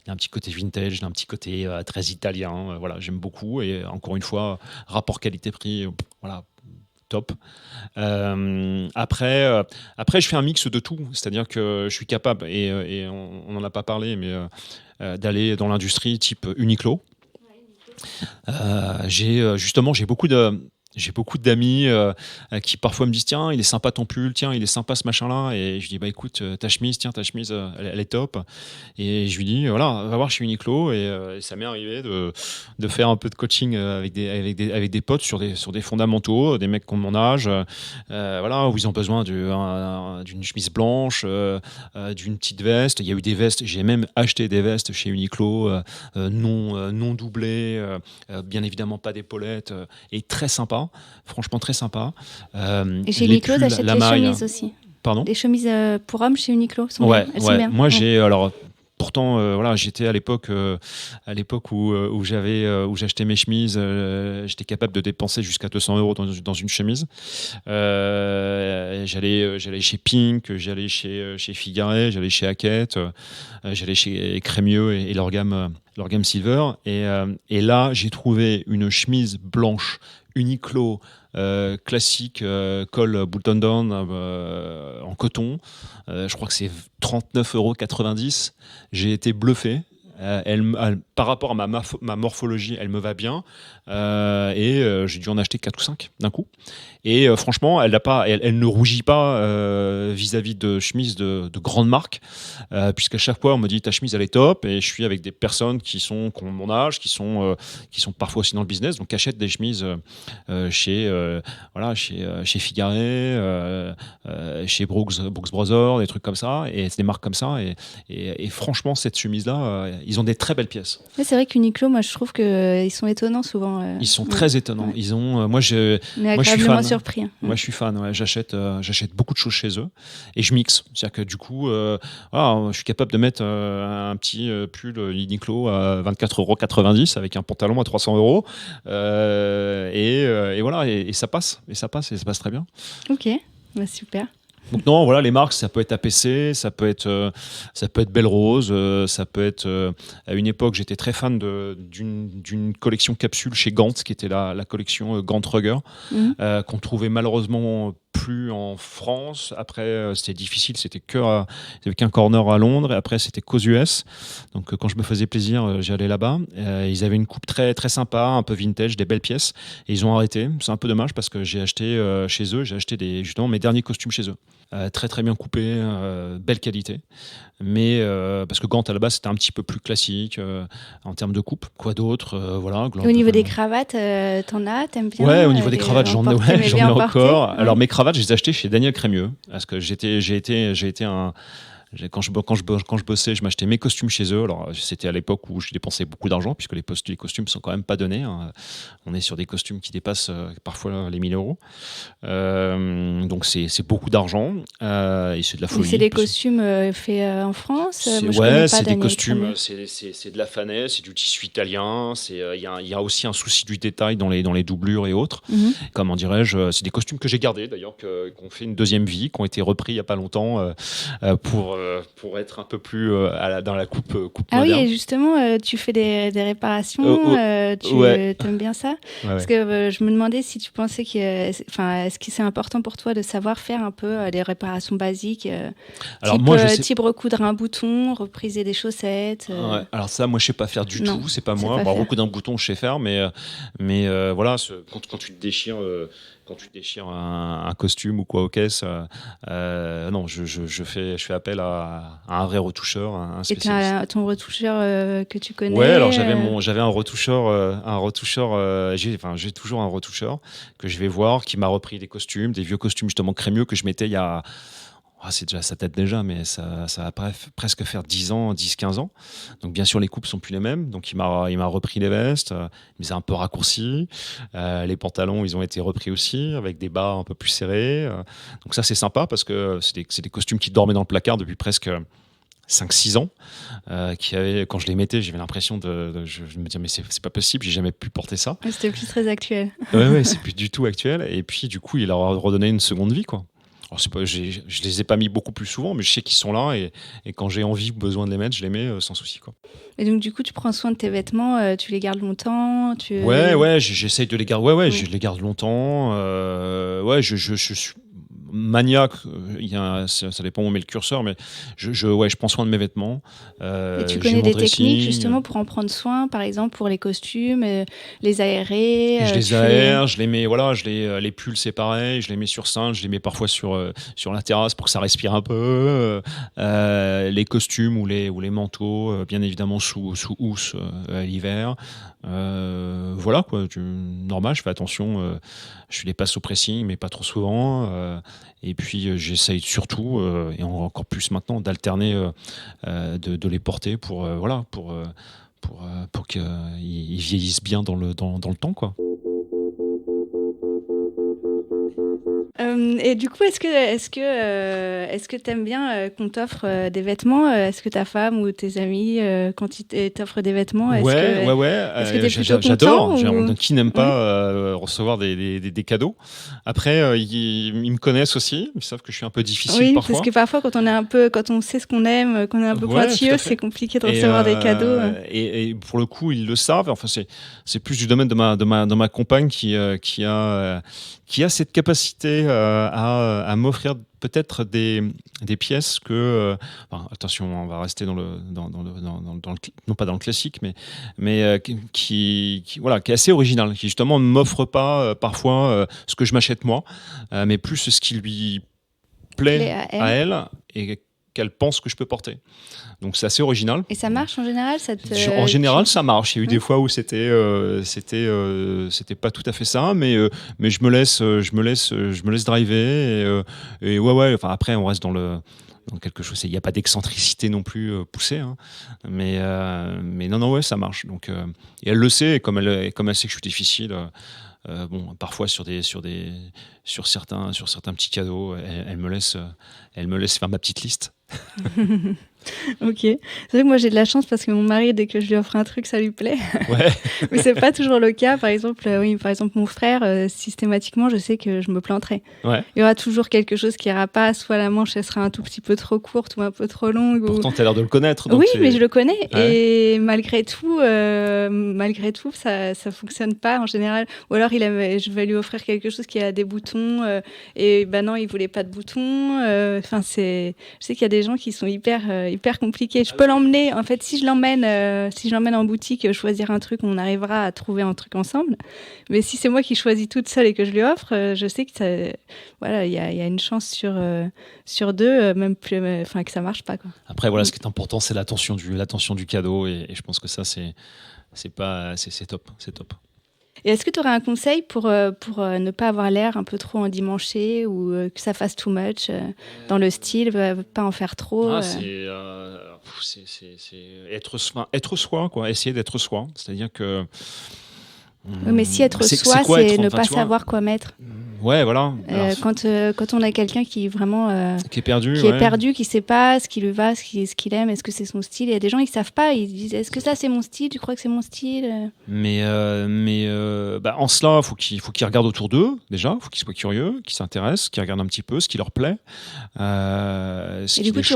y a un petit côté vintage, il y a un petit côté très italien, j'aime beaucoup et encore une fois rapport qualité-prix, top. Après, je fais un mix de tout, c'est-à-dire que je suis capable, et on n'en a pas parlé, mais d'aller dans l'industrie type Uniqlo. J'ai beaucoup d'amis qui parfois me disent tiens, il est sympa ton pull, tiens, il est sympa ce machin-là, et je dis écoute, ta chemise, elle est top, et je lui dis voilà, va voir chez Uniqlo, et ça m'est arrivé de faire un peu de coaching avec des potes sur des fondamentaux, des mecs qui ont mon âge, où ils ont besoin d'une chemise blanche, d'une petite veste. Il y a eu des vestes, j'ai même acheté des vestes chez Uniqlo non doublées, bien évidemment pas d'épaulettes, et très sympa. Franchement très sympa. Et chez Uniqlo, tu achètes des chemises aussi. Pardon ? Des chemises pour hommes chez Uniqlo sont bien. Moi j'ai pourtant j'étais à l'époque où j'achetais mes chemises, j'étais capable de dépenser jusqu'à 200 € dans une chemise. J'allais chez Pink, j'allais chez Figare, j'allais chez Hackett, j'allais chez Crémieux et leur gamme Silver, et là j'ai trouvé une chemise blanche Uniqlo classique, col button down en coton, je crois que c'est 39,90 €. J'ai été bluffé. Par rapport à ma morphologie, elle me va bien. J'ai dû en acheter 4 ou 5 d'un coup. Et franchement, elle ne rougit pas vis-à-vis de chemises de grandes marques, puisqu'à chaque fois, on me dit ta chemise, elle est top. Et je suis avec des personnes qui ont mon âge, qui sont parfois aussi dans le business, donc qui achètent des chemises chez Figaré, chez Brooks Brothers, des trucs comme ça, et c'est des marques comme ça. Et franchement, cette chemise-là, ils ont des très belles pièces. Ouais, c'est vrai qu'Uniqlo, moi, je trouve qu'ils sont étonnants souvent. Ils sont très étonnants. Ouais. Ils ont, moi, je suis fan. Surpris. Moi, je suis fan. Ouais. J'achète beaucoup de choses chez eux et je mixe. C'est-à-dire que du coup, je suis capable de mettre un petit pull Uniqlo à 24,90 € avec un pantalon à 300 €. Et voilà, et ça passe. Et ça passe très bien. Ok, bah, super. Donc non, voilà, les marques, ça peut être APC, ça peut être Belle Rose, ça peut être... à une époque, j'étais très fan d'une collection capsule chez Gant, qui était la collection Gant Rugger, qu'on trouvait malheureusement plus en France. Après, c'était difficile, c'était qu'un corner à Londres, et après, c'était qu'aux US. Donc, quand je me faisais plaisir, j'allais là-bas. Ils avaient une coupe très, très sympa, un peu vintage, des belles pièces, et ils ont arrêté. C'est un peu dommage parce que j'ai acheté chez eux, justement mes derniers costumes chez eux. Très très bien coupé, belle qualité, mais parce que Gant à la base c'était un petit peu plus classique en termes de coupe. Quoi d'autre, voilà. Et au niveau des cravates, t'aimes bien? Ouais, au niveau des cravates, j'en ai encore. Ouais. Alors mes cravates, je les ai achetées chez Daniel Crémieux parce que j'ai été quand je bossais, je m'achetais mes costumes chez eux. Alors, c'était à l'époque où je dépensais beaucoup d'argent, puisque les costumes sont quand même pas donnés. Hein. On est sur des costumes qui dépassent parfois les 1 000 €. Donc, c'est beaucoup d'argent. Et c'est de la folie. Mais c'est des costumes faits en France? C'est des costumes. C'est de la fanais, c'est du tissu italien. Il y a aussi un souci du détail dans les doublures et autres. Comment dirais-je, c'est des costumes que j'ai gardés, d'ailleurs, qui ont fait une deuxième vie, qui ont été repris il n'y a pas longtemps pour être un peu plus dans la coupe moderne. Oui, et justement, tu fais des réparations, t'aimes bien ça? Parce que je me demandais si tu pensais est-ce que c'est important pour toi de savoir faire un peu des réparations basiques, type recoudre un bouton, repriser des chaussettes. Alors ça, moi, je sais pas faire du tout, c'est pas moi. Recoudre un bouton, je sais faire, mais voilà, quand tu te déchires. Quand tu déchires un costume ou quoi aux caisses, non, je fais appel à un vrai retoucheur, un spécialiste. Et tu as ton retoucheur que tu connais? Ouais, alors j'avais un retoucheur, j'ai toujours un retoucheur que je vais voir, qui m'a repris des vieux costumes justement crémieux que je mettais il y a... ça date déjà, mais ça va presque faire 10-15 ans. Donc, bien sûr, les coupes sont plus les mêmes. Donc, il m'a repris les vestes, il les a un peu raccourcis. Les pantalons, ils ont été repris aussi, avec des bas un peu plus serrés. Donc, ça, c'est sympa parce que c'est des costumes qui dormaient dans le placard depuis presque 5-6 ans, quand je les mettais, j'avais l'impression je me disais mais c'est pas possible, j'ai jamais pu porter ça. C'était plus très actuel. Ouais, c'est plus du tout actuel. Et puis, du coup, il leur a redonné une seconde vie, quoi. Alors, je les ai pas mis beaucoup plus souvent, mais je sais qu'ils sont là et quand j'ai envie ou besoin de les mettre, je les mets sans souci, quoi. Et donc du coup, tu prends soin de tes vêtements, tu les gardes longtemps, Ouais, j'essaye de les garder. Ouais, je les garde longtemps. Je suis maniaque, ça dépend où on met le curseur, mais je prends soin de mes vêtements. Et tu connais des techniques justement pour en prendre soin, par exemple pour les costumes, les aérer. Je les aère, je les mets, les pulls c'est pareil, je les mets sur cintre, je les mets parfois sur la terrasse pour que ça respire un peu. Les costumes ou les manteaux, bien évidemment sous housse l'hiver. Voilà quoi, normal, je fais attention, je les passe au pressing mais pas trop souvent, et puis j'essaye surtout et encore plus maintenant d'alterner, de les porter pour qu'ils vieillissent bien dans le temps, Et du coup, est-ce que t'aimes bien qu'on t'offre des vêtements? Est-ce que ta femme ou tes amis, quand ils t'offrent des vêtements, est-ce que t'es plutôt j'adore. Ou... Qui n'aime pas recevoir des cadeaux? Après, ils me connaissent aussi. Ils savent que je suis un peu difficile parfois. Parce que parfois, quand on sait ce qu'on aime, qu'on est un peu pointilleux, c'est compliqué de recevoir des cadeaux. Et pour le coup, ils le savent. Enfin, c'est plus du domaine de ma compagne qui a cette capacité à à m'offrir peut-être des pièces que, attention, on va rester dans le non pas dans le classique, mais qui est assez original, qui justement ne m'offre pas parfois ce que je m'achète moi, mais plus ce qui lui plaît à elle et qu'elle pense que je peux porter. Donc c'est assez original. Et ça marche en général En général, ça marche. Il y a eu des fois où c'était pas tout à fait ça, mais je me laisse driver et ouais. Enfin après, on reste dans quelque chose. Il n'y a pas d'excentricité non plus poussée, hein. Mais non, ouais, ça marche. Donc et elle le sait, et comme elle sait que je suis difficile. Parfois sur certains petits cadeaux, elle me laisse faire ma petite liste. Ok. C'est vrai que moi j'ai de la chance parce que mon mari, dès que je lui offre un truc, ça lui plaît. Ouais. Mais c'est pas toujours le cas. Par exemple, mon frère, systématiquement, je sais que je me planterai. Ouais. Il y aura toujours quelque chose qui ira pas. Soit la manche, elle sera un tout petit peu trop courte ou un peu trop longue. Pourtant, t'as l'air de le connaître. Donc oui, mais je le connais. Ouais. Et malgré tout, ça fonctionne pas en général. Ou alors, je vais lui offrir quelque chose qui a des boutons. Et non, il voulait pas de boutons. Je sais qu'il y a des gens qui sont hyper compliqués. Je peux l'emmener. En fait, si je l'emmène en boutique, choisir un truc, on arrivera à trouver un truc ensemble. Mais si c'est moi qui choisis toute seule et que je lui offre, je sais que il y a une chance sur deux, même plus, que ça marche pas, quoi. Après, voilà, ce qui est important, c'est l'attention du cadeau, et je pense que ça, c'est top, c'est top. Et est-ce que tu aurais un conseil pour ne pas avoir l'air un peu trop endimanché ou que ça fasse too much dans le style, pas en faire trop C'est être soi, quoi. Essayer d'être soi. C'est-à-dire que... Oui, mais si être soi, c'est ne pas savoir quoi mettre. Ouais, voilà. Quand on a quelqu'un qui vraiment qui est perdu, qui sait pas ce qui lui va, ce qu'il aime, est-ce que c'est son style. Il y a des gens qui savent pas, ils disent est-ce que ça c'est mon style, tu crois que c'est mon style. Mais en cela, faut qu'ils regardent autour d'eux déjà, faut qu'ils soient curieux, qu'ils s'intéressent, qu'ils regardent un petit peu ce qui leur plaît. Et du coup, tu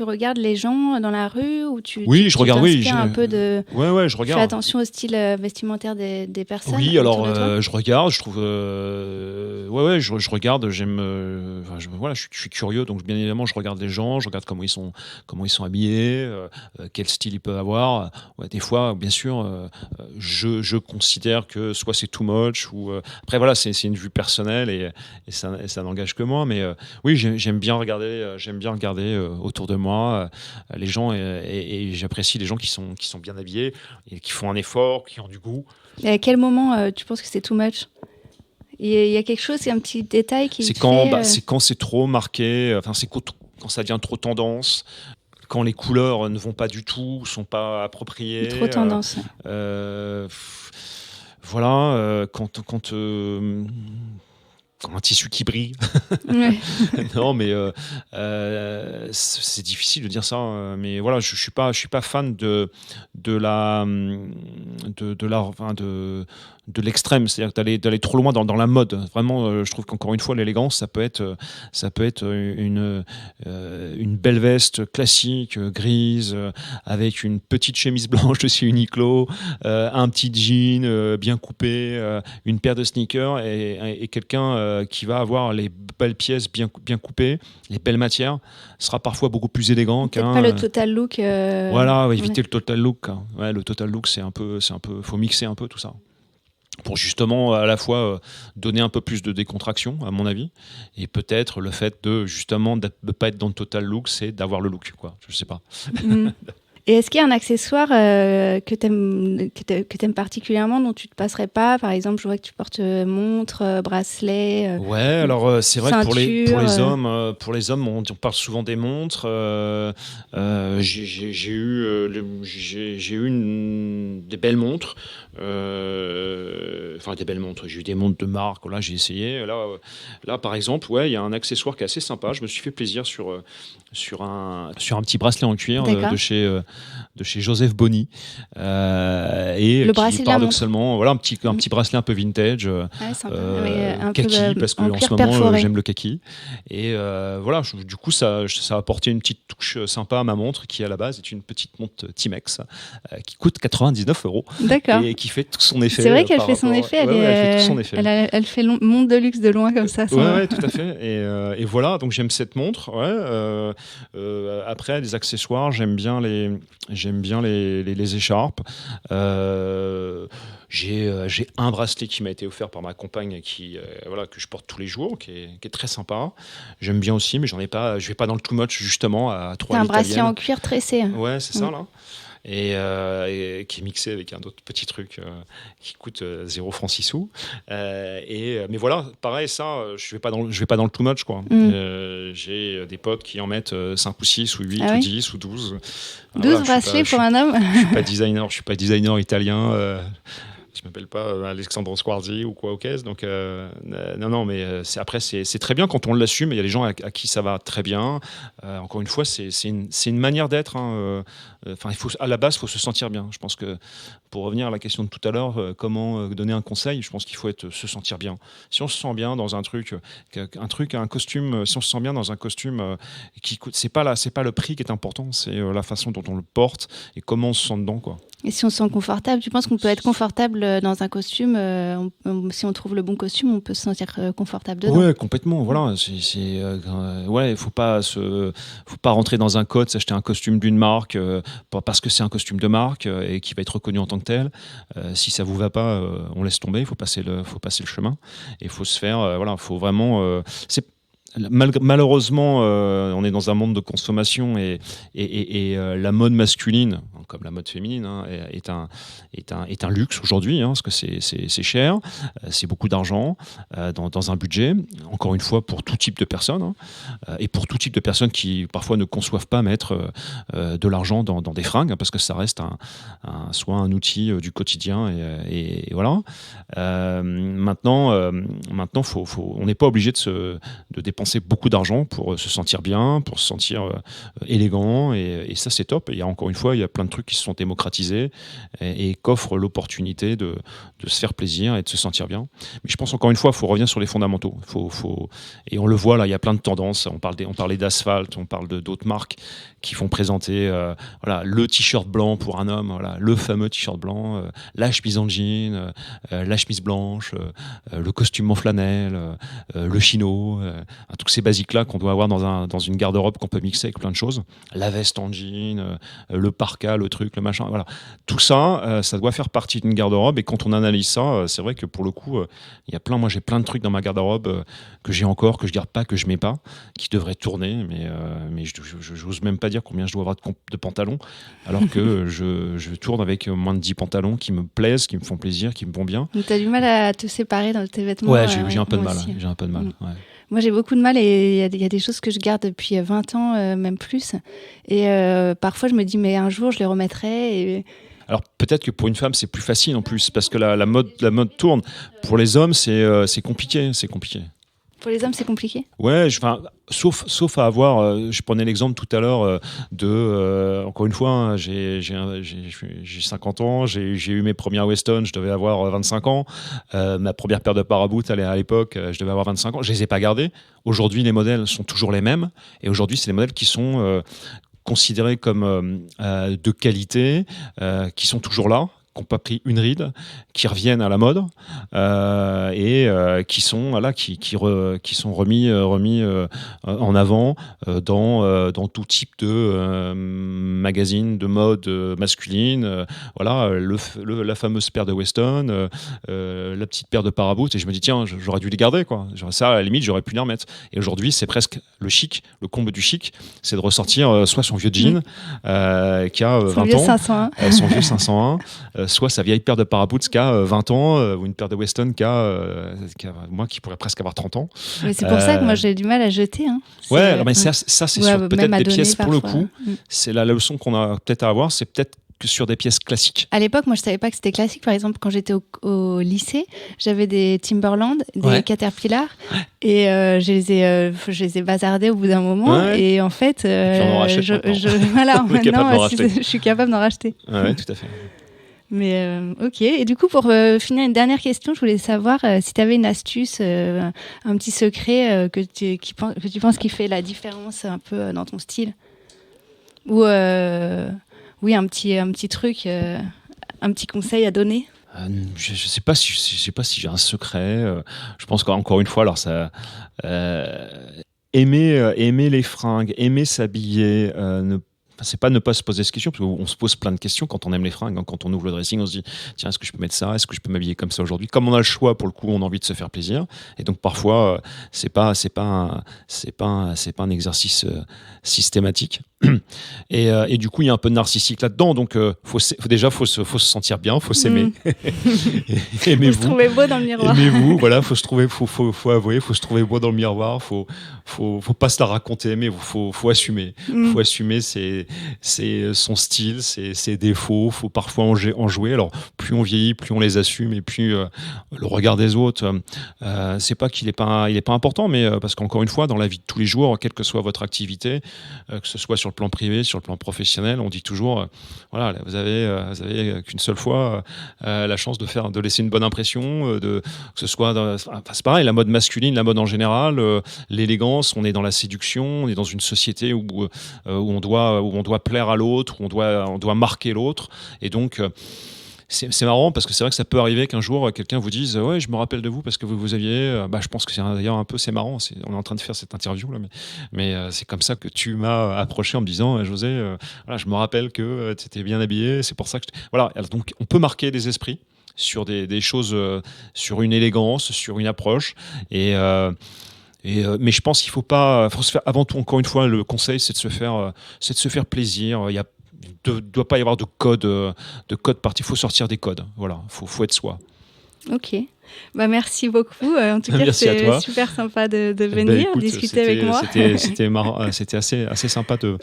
regardes les gens dans la rue ou je regarde, un peu de. Ouais, je regarde. Tu fais attention au style vestimentaire des personnes. Oui, alors je regarde, je trouve. Je regarde, j'aime. Je suis curieux, donc bien évidemment, je regarde les gens, je regarde comment ils sont habillés, quel style ils peuvent avoir. Ouais, des fois, bien sûr, je considère que soit c'est too much ou après voilà, c'est une vue personnelle et ça n'engage que moi. Mais oui, j'aime bien regarder autour de moi les gens et j'apprécie les gens qui sont bien habillés et qui font un effort, qui ont du goût. Et à quel moment tu penses que c'est too much ? Il y a quelque chose, c'est un petit détail qui c'est quand c'est trop marqué, c'est quand ça devient trop tendance, quand les couleurs ne vont pas du tout, sont pas appropriées. Trop tendance. Quand un tissu qui brille. Ouais. Non, mais c'est difficile de dire ça. Mais voilà, je suis pas fan de l'extrême, c'est-à-dire d'aller trop loin dans la mode. Vraiment, je trouve qu'encore une fois, l'élégance, ça peut être une belle veste classique, grise, avec une petite chemise blanche de chez Uniqlo, un petit jean bien coupé, une paire de sneakers et quelqu'un qui va avoir les belles pièces bien coupées, les belles matières, sera parfois beaucoup plus élégant qu'un... Peut-être pas le total look. Voilà, éviter le total look. Hein. Ouais, le total look, c'est un peu, faut mixer un peu tout ça. Pour justement à la fois donner un peu plus de décontraction, à mon avis, et peut-être le fait de justement de ne pas être dans le total look, c'est d'avoir le look, quoi. Je sais pas. Et est-ce qu'il y a un accessoire que t'aimes particulièrement, dont tu te passerais pas ? Par exemple, je vois que tu portes montre, bracelet. Ouais, alors c'est vrai ceinture, que pour les hommes, on parle souvent des montres. J'ai eu des belles montres. Des belles montres. J'ai eu des montres de marque. Là, j'ai essayé. Là, par exemple, il y a un accessoire qui est assez sympa. Je me suis fait plaisir sur un petit bracelet en cuir de chez chez Joseph Bonny, et le qui bracelet de la paradoxalement, voilà, un petit bracelet un peu vintage, sympa. Un kaki, peu, parce que en en cuir ce moment perforé. j'aime le kaki. Et voilà, du coup ça a apporté une petite touche sympa à ma montre, qui à la base est une petite montre Timex, qui coûte 99 € D'accord. et qui fait tout son effet. C'est vrai qu'elle fait son effet. Elle fait tout son effet. Elle fait monde de luxe de loin comme ça. Ouais, tout à fait. Et voilà, donc j'aime cette montre. Après, les accessoires, j'aime bien les écharpes. J'ai un bracelet qui m'a été offert par ma compagne, que je porte tous les jours, qui est très sympa. J'aime bien aussi, mais j'en ai pas. Je vais pas dans le too much, justement, à trois. C'est un bracelet en cuir tressé. Ouais, c'est ça là. Et qui est mixé avec un autre petit truc qui coûte 0 francs 6 sous. Mais voilà, pareil, ça, je vais pas dans le too much, quoi. J'ai des potes qui en mettent 5 ou 6 ou 8 ou 10 ou 12. 12 bracelets pour un homme. Je suis pas designer italien. Je m'appelle pas Alexandro Squarzi ou quoi au caisse. Donc non, mais après c'est très bien quand on l'assume. Il y a des gens à qui ça va très bien. Encore une fois, c'est une manière d'être. À la base, il faut se sentir bien. Je pense que pour revenir à la question de tout à l'heure, comment donner un conseil, je pense qu'il faut se sentir bien. Si on se sent bien dans un costume, si on se sent bien dans un costume qui coûte, c'est pas le prix qui est important, c'est la façon dont on le porte et comment on se sent dedans, quoi. Et si on se sent confortable, tu penses qu'on peut être confortable dans un costume, si on trouve le bon costume, on peut se sentir confortable dedans? Ouais, complètement. Voilà, il faut pas rentrer dans un code, s'acheter un costume d'une marque parce que c'est un costume de marque et qui va être reconnu en tant que tel. Si ça vous va pas, on laisse tomber. Il faut passer le chemin. Et il faut se faire. Faut vraiment. Malheureusement, on est dans un monde de consommation et la mode masculine, comme la mode féminine, est un luxe aujourd'hui, parce que c'est cher, c'est beaucoup d'argent dans un budget. Encore une fois, pour tout type de personnes, et pour tout type de personnes qui parfois ne conçoivent pas mettre de l'argent dans des fringues, parce que ça reste soit un outil du quotidien et voilà. Maintenant, on n'est pas obligé de dépenser beaucoup d'argent pour se sentir bien, pour se sentir élégant, et ça c'est top. Et encore une fois, il y a plein de trucs qui se sont démocratisés et qu'offrent l'opportunité de se faire plaisir et de se sentir bien. Mais je pense encore une fois, il faut revenir sur les fondamentaux. Et on le voit là, il y a plein de tendances. On parlait d'Asphalt, on parle d'autres marques qui font présenter le t-shirt blanc pour un homme, le fameux t-shirt blanc, la chemise en jean, la chemise blanche, le costume en flanelle, le chino, tous ces basiques-là qu'on doit avoir dans une garde-robe qu'on peut mixer avec plein de choses. La veste en jean, le parka, le truc, le machin. Voilà. Tout ça, ça doit faire partie d'une garde-robe. Et quand on analyse ça, c'est vrai que pour le coup, moi j'ai plein de trucs dans ma garde-robe que j'ai encore, que je garde pas, que je mets pas, qui devraient tourner. Mais je n'ose même pas dire combien je dois avoir de pantalons, alors que je tourne avec moins de 10 pantalons qui me plaisent, qui me font plaisir, qui me vont bien. Tu as du mal à te séparer dans tes vêtements? Ouais, j'ai un peu de mal. J'ai un peu de mal. Ouais. Moi, j'ai beaucoup de mal et il y a des choses que je garde depuis 20 ans, même plus. Et parfois, je me dis, mais un jour, je les remettrai. Alors peut-être que pour une femme, c'est plus facile en plus, parce que la mode tourne. Pour les hommes, c'est compliqué. Pour les hommes, c'est compliqué. Ouais, sauf à avoir. Je prenais l'exemple tout à l'heure encore une fois, j'ai 50 ans, j'ai eu mes premières Weston, je devais avoir 25 ans. Ma première paire de paraboot, à l'époque, je devais avoir 25 ans. Je les ai pas gardés. Aujourd'hui, les modèles sont toujours les mêmes, et aujourd'hui, c'est les modèles qui sont considérés comme de qualité, qui sont toujours là, qui n'ont pas pris une ride, qui reviennent à la mode et qui sont remis en avant dans tout type de magazine de mode masculine. La fameuse paire de Weston, la petite paire de Paraboot, et je me dis tiens, j'aurais dû les garder, quoi. Ça, à la limite, j'aurais pu les remettre. Et aujourd'hui, c'est presque le chic, le comble du chic, c'est de ressortir soit son vieux jean qui a 20 ans, 501. Son vieux 501, soit sa vieille paire de Paraboots qui a 20 ans, ou une paire de Weston qui pourrait presque avoir 30 ans. Mais c'est pour ça que moi j'ai du mal à jeter. Mais ça c'est sur peut-être des pièces, pour le coup. C'est la leçon qu'on a peut-être à avoir, c'est peut-être que sur des pièces classiques. À l'époque, moi, je savais pas que c'était classique. Par exemple, quand j'étais au lycée, j'avais des Timberland, des Caterpillar, et je les ai bazardés au bout d'un moment. Et en fait, maintenant, je suis capable d'en racheter. Ouais, tout à fait. Mais ok. Et du coup, pour finir, une dernière question, je voulais savoir si tu avais une astuce, un petit secret que tu penses qui fait la différence un peu dans ton style, ou oui, un petit truc, un petit conseil à donner. Je sais pas si j'ai un secret. Je pense qu'encore une fois, alors ça, aimer les fringues, aimer s'habiller. C'est pas ne pas se poser cette question, parce qu'on se pose plein de questions quand on aime les fringues. Quand on ouvre le dressing, on se dit tiens, est-ce que je peux mettre ça ? Est-ce que je peux m'habiller comme ça aujourd'hui ? Comme on a le choix, pour le coup, on a envie de se faire plaisir. Et donc parfois, c'est pas un exercice systématique. Et du coup, il y a un peu de narcissique là-dedans. Donc, faut se sentir bien, faut s'aimer. Aimez-vous. Faut se trouver beau dans le miroir. Aimez-vous, voilà, faut avouer, faut se trouver beau dans le miroir. Faut pas se la raconter, mais faut assumer. Faut assumer c'est son style, ses défauts. Faut parfois en jouer. Alors, plus on vieillit, plus on les assume, et plus le regard des autres, c'est pas qu'il est pas important, mais parce qu'encore une fois, dans la vie de tous les jours, quelle que soit votre activité, que ce soit sur le plan privé, sur le plan professionnel, on dit toujours, voilà, vous avez qu'une seule fois la chance de laisser une bonne impression, que ce soit, c'est pareil, la mode masculine, la mode en général, l'élégance, on est dans la séduction, on est dans une société où on doit plaire à l'autre, où on doit marquer l'autre, et donc c'est marrant parce que c'est vrai que ça peut arriver qu'un jour quelqu'un vous dise ouais, je me rappelle de vous parce que vous aviez je pense que c'est d'ailleurs un peu, c'est marrant, on est en train de faire cette interview là, mais c'est comme ça que tu m'as approché en me disant José, voilà, je me rappelle que tu étais bien habillé, c'est pour ça que voilà. Alors, donc on peut marquer des esprits sur des choses, sur une élégance, sur une approche, mais je pense qu'il faut se faire, avant tout, encore une fois, le conseil c'est de se faire plaisir. Il ne doit pas y avoir de code parti. Il faut sortir des codes. Voilà, faut être soi. Ok. Merci beaucoup. En tout cas, c'était super sympa de venir discuter avec moi. C'était marrant, c'était assez sympa de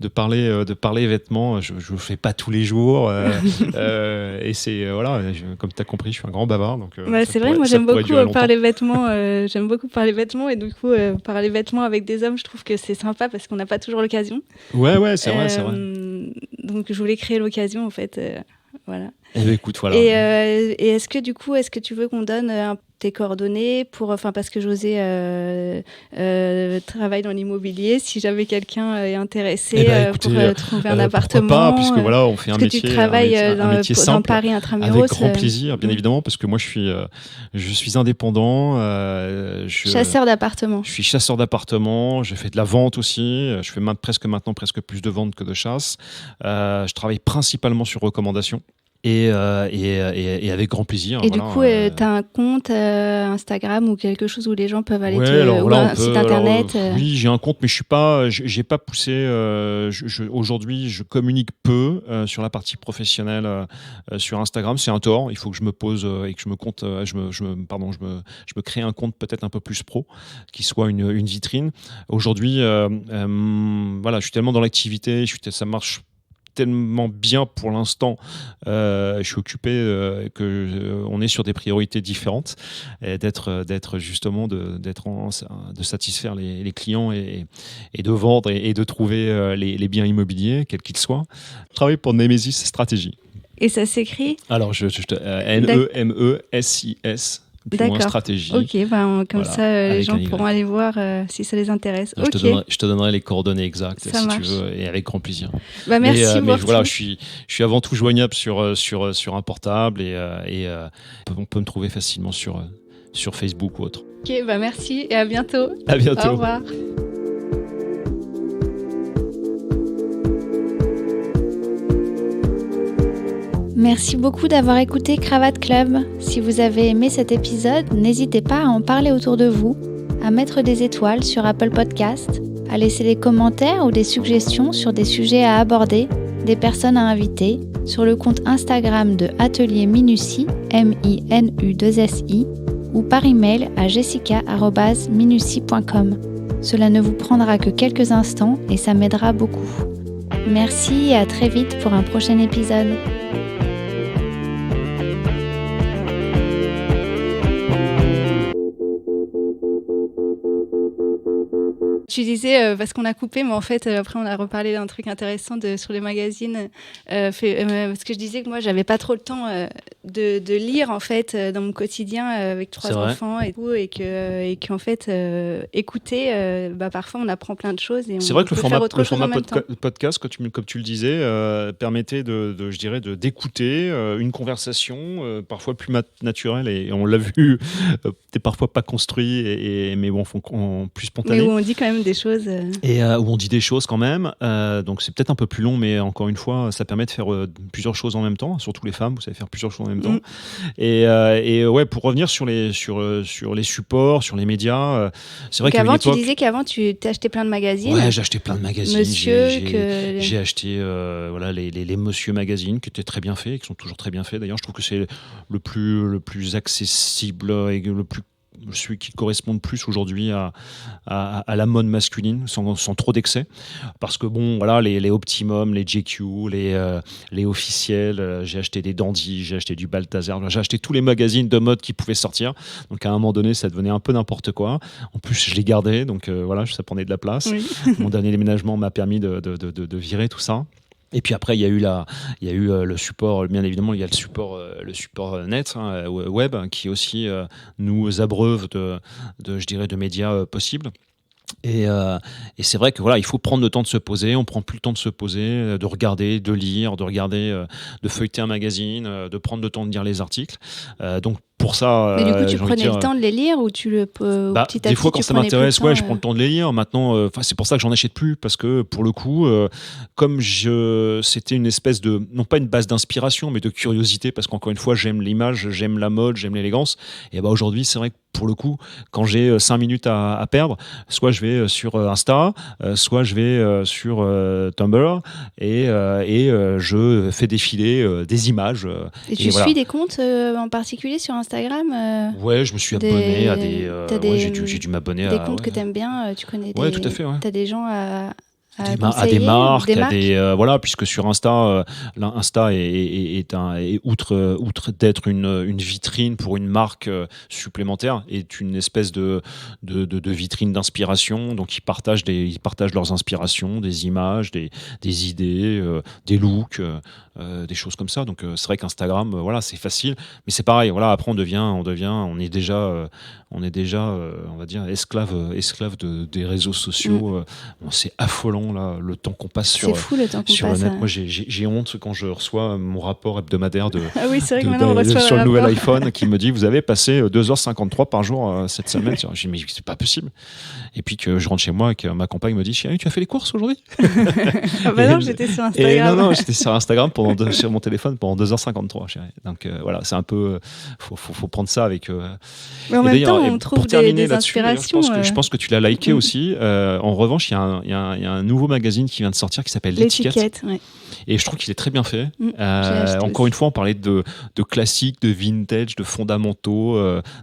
parler vêtements. Je le fais pas tous les jours. Et c'est voilà, comme tu as compris, je suis un grand bavard. Donc, c'est vrai, moi j'aime beaucoup parler vêtements. J'aime beaucoup parler vêtements, et du coup parler vêtements avec des hommes, je trouve que c'est sympa parce qu'on n'a pas toujours l'occasion. Ouais, c'est vrai. Donc je voulais créer l'occasion en fait. Voilà. Écoute, voilà. Et est-ce que tu veux qu'on donne tes coordonnées parce que José travaille dans l'immobilier, si jamais quelqu'un est intéressé pour trouver un appartement. Pas, puisque voilà, on fait un métier. Que tu travailles un métier simple, dans Paris intramuros. Avec grand plaisir, bien évidemment, parce que moi je suis indépendant. Chasseur d'appartements. Je suis chasseur d'appartements. Je fais de la vente aussi. Je fais presque plus de vente que de chasse. Je travaille principalement sur recommandation. Et avec grand plaisir. Et voilà, du coup, tu as un compte Instagram ou quelque chose où les gens peuvent aller ou un site internet Oui, j'ai un compte, mais j'ai pas poussé. Aujourd'hui, je communique peu sur la partie professionnelle sur Instagram. C'est un tort. Il faut que je me pose et que je me crée un compte peut-être un peu plus pro, qui soit une vitrine. Aujourd'hui, voilà, je suis tellement dans l'activité, ça marche tellement bien pour l'instant, je suis occupé on est sur des priorités différentes, et d'être justement de satisfaire les clients et de vendre et de trouver les biens immobiliers quels qu'ils soient. Je travaille pour Nemesis Stratégie. Et ça s'écrit alors NEMESIS. D'accord. Stratégie. Ok, comme ça, les gens pourront aller voir si ça les intéresse. Je te donnerai les coordonnées exactes ça si marche. tu veux, et avec grand plaisir. Merci. Mais voilà, je suis avant tout joignable sur un portable, et on peut me trouver facilement sur Facebook ou autre. Ok, merci et à bientôt. À bientôt. Au revoir. Merci beaucoup d'avoir écouté Cravate Club. Si vous avez aimé cet épisode, n'hésitez pas à en parler autour de vous, à mettre des étoiles sur Apple Podcast, à laisser des commentaires ou des suggestions sur des sujets à aborder, des personnes à inviter, sur le compte Instagram de Atelier Minutie, MINU2SI, ou par email à jessica@minutie.com. Cela ne vous prendra que quelques instants et ça m'aidera beaucoup. Merci et à très vite pour un prochain épisode. Tu disais, parce qu'on a coupé, mais en fait, après, on a reparlé d'un truc intéressant sur les magazines. Parce que je disais que moi, j'avais pas trop le temps de lire, en fait, dans mon quotidien avec 3 enfants et tout, et qu'en fait, écouter, parfois, on apprend plein de choses. Et c'est vrai que le format podcast, comme tu le disais, permettait je dirais, d'écouter une conversation, parfois plus naturelle, et on l'a vu, peut-être parfois pas construit, mais bon, plus spontané. Mais où on dit quand même des choses. Et où on dit des choses quand même. Donc c'est peut-être un peu plus long, mais encore une fois, ça permet de faire plusieurs choses en même temps. Surtout les femmes, vous savez faire plusieurs choses en même temps. Et ouais, pour revenir sur les supports, sur les médias, c'est vrai qu'avant, tu disais qu'avant, tu t'achetais plein de magazines. Ouais, j'ai acheté plein de magazines. Monsieur, j'ai acheté les Monsieur magazines qui étaient très bien faits, qui sont toujours très bien faits. D'ailleurs, je trouve que c'est le plus accessible et celui qui correspond le plus aujourd'hui à la mode masculine, sans trop d'excès. Parce que bon, voilà, les Optimum, les JQ, les officiels, j'ai acheté des Dandy, j'ai acheté du Balthazar, j'ai acheté tous les magazines de mode qui pouvaient sortir. Donc à un moment donné, ça devenait un peu n'importe quoi. En plus, je les gardais, donc voilà, ça prenait de la place. Oui. Mon dernier déménagement m'a permis de virer tout ça. Et puis après, il y a eu le support, bien évidemment, il y a le support net, web, qui aussi nous abreuve je dirais, de médias possibles. Et c'est vrai que voilà, il faut prendre le temps de se poser. On prend plus le temps de se poser, de regarder, de lire, de feuilleter un magazine, de prendre le temps de lire les articles. Donc pour ça, mais du coup, tu prenais le temps de les lire ou tu le petit à petit, des fois quand ça m'intéresse, je prends le temps de les lire. Maintenant, c'est pour ça que j'en achète plus, parce que pour le coup, comme c'était une espèce de, non pas une base d'inspiration, mais de curiosité, parce qu'encore une fois, j'aime l'image, j'aime la mode, j'aime l'élégance. Et aujourd'hui, c'est vrai que pour le coup, quand j'ai 5 minutes à perdre, soit je vais sur Insta, soit je vais sur Tumblr, et je fais défiler des images. Et tu suis des comptes en particulier sur Instagram Ouais, je me suis abonné à des... j'ai dû m'abonner à... Des comptes que tu aimes bien, tu connais des... Ouais, tout à fait, ouais. Tu as des gens à des marques, voilà, puisque sur Insta, l'Insta est outre d'être une vitrine pour une marque supplémentaire, est une espèce de vitrine d'inspiration. Donc ils partagent leurs inspirations, des images, des idées, des looks, des choses comme ça. Donc c'est vrai qu'Instagram, voilà, c'est facile, mais c'est pareil. Voilà, après on est déjà, on va dire esclave des réseaux sociaux. C'est affolant là, le temps qu'on passe sur le net. Moi, j'ai honte quand je reçois mon rapport hebdomadaire ah oui, c'est vrai que maintenant on reçoit sur le nouvel iPhone qui me dit vous avez passé 2h53 par jour cette semaine. Je dis mais c'est pas possible. Et puis que je rentre chez moi et que ma compagne me dit chérie, tu as fait les courses aujourd'hui? Ah bah non, j'étais sur Instagram. Non, j'étais sur Instagram sur mon téléphone pendant 2h53, chérie. Donc voilà, c'est un peu faut prendre ça avec mais en même temps on trouve des inspirations. Je pense que tu l'as liké aussi. En revanche, il y a un nouveau magazine qui vient de sortir qui s'appelle L'Étiquette. Ouais. Et je trouve qu'il est très bien fait. Encore une fois, on parlait de classiques, de vintage, de fondamentaux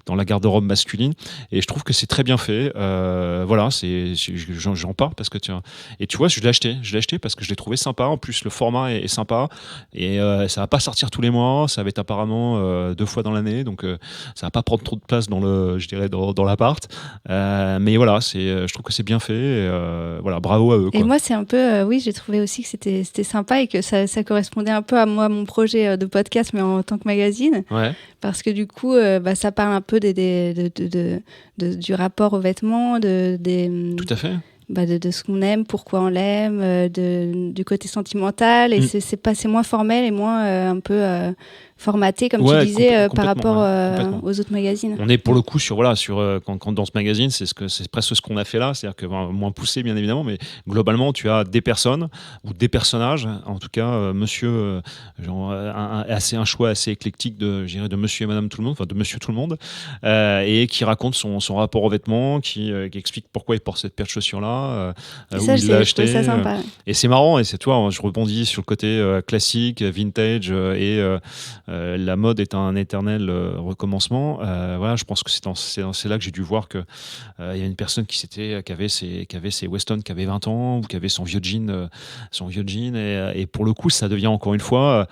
dans la garde-robe masculine. Et je trouve que c'est très bien fait. Voilà, j'en parle parce que et tu vois, je l'ai acheté parce que je l'ai trouvé sympa. En plus, le format est sympa. Et ça va pas sortir tous les mois. Ça va être apparemment 2 fois dans l'année. Donc, ça va pas prendre trop de place dans l'appart. Mais voilà, je trouve que c'est bien fait. Voilà, bravo à eux. Et moi, c'est un peu, oui, j'ai trouvé aussi que c'était sympa et que ça correspondait un peu à moi, mon projet de podcast, mais en tant que magazine. Ouais. Parce que du coup, ça parle un peu du rapport aux vêtements, Tout à fait. De ce qu'on aime, pourquoi on l'aime, du côté sentimental. Et c'est moins formel et moins un peu formaté, comme tu disais, par rapport aux autres magazines. On est pour le coup quand dans ce magazine, c'est presque ce qu'on a fait là, c'est-à-dire que moins poussé bien évidemment, mais globalement tu as des personnes ou des personnages, en tout cas monsieur, un choix assez éclectique de monsieur et madame tout le monde, enfin de monsieur tout le monde, et qui raconte son rapport aux vêtements, qui explique pourquoi il porte cette paire de chaussures là, où il l'a acheté. Ça sympa. Et c'est marrant, et c'est toi, je rebondis sur le côté classique, vintage et la mode est un éternel recommencement. Voilà, je pense que c'est là que j'ai dû voir que il y a une personne qui avait ses Weston, qui avait 20 ans, ou qui avait son vieux jean, et pour le coup, ça devient encore une fois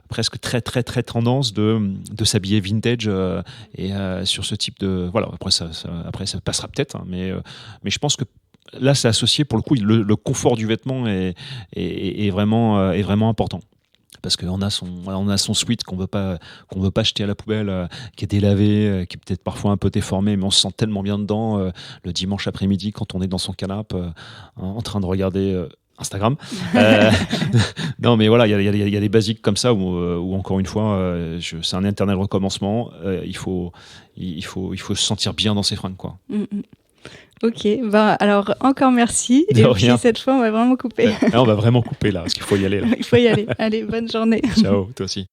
presque très très très tendance de s'habiller vintage et sur ce type de voilà. Après ça passera peut-être, hein, mais je pense que là, c'est associé, pour le coup, le confort du vêtement est vraiment important. Parce qu'on a son sweat qu'on veut pas jeter à la poubelle, qui est délavé, qui est peut-être parfois un peu déformé, mais on se sent tellement bien dedans le dimanche après-midi quand on est dans son canapé en train de regarder Instagram. Non, mais voilà, il y a des basiques comme ça où encore une fois, c'est un éternel recommencement. Il faut se sentir bien dans ses fringues, quoi. Ok, alors encore merci. De rien. Puis cette fois, on va vraiment couper. Là, on va vraiment couper là, parce qu'il faut y aller. Là. Il faut y aller. Allez, bonne journée. Ciao, toi aussi.